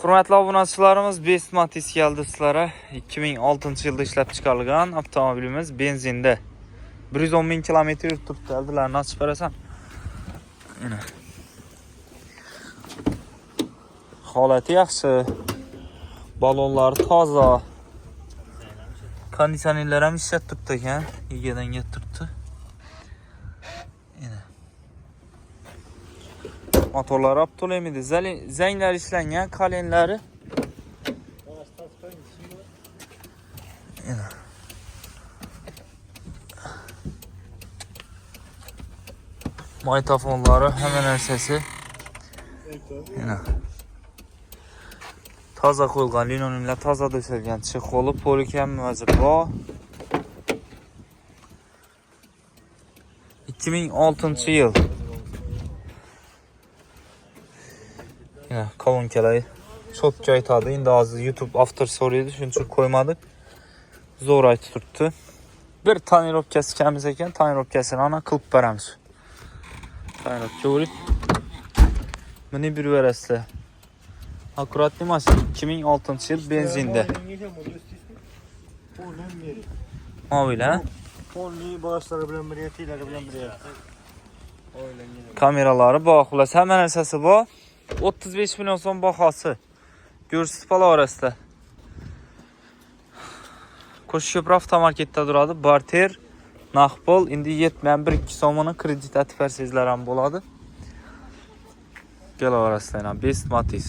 Hurmatli obunachilarimiz, Best Matiz keldi sizlarga. 2006-yilda ishlab chiqarilgan avtomobilimiz benzinda. 110 ming kilometr yurib turibdi. Aldilarni ochib berasan. Mana. Holati yaxshi. Balonlar toza. Konditsionerlar ham ishlab turibdi ekan. Egadan kelib turibdi. Mana. Motorlar olib to'laymaydi. Zanglar ishlangan, kalenlari. Mana. Maytafonlari, hamma narsasi. Mana. Toza qo'yilgan, linoleumlar toza döşelgan, chexoli, polikan mo'zi bor. 2006-yil. Mana kolonkalar cho'tga aytadi. Endi hozir YouTube avtor so'raydi, shuning uchun qo'ymadik. Zo'r aytib turibdi. Bir tonirovkasi kamiz ekan, tonirovkasini ana qilib beramiz. Tonirovka bo'lib. Buni bir verasizlar. Akkuratli mashina 2006-yil benzinda. Mobil-a? Polni boshlar bilan bir yetilari bilan bir yer. Kameralari bor, xullas hamma narsasi bor. 35 million so'm bahosi. Ko'rsiz pala orasida. Qo'shib avtomarketda turadi. Barter, naqd endi 71 so'mini kredit atib bersangizlar ham bo'ladi. Gel orasida ham Best Matiz.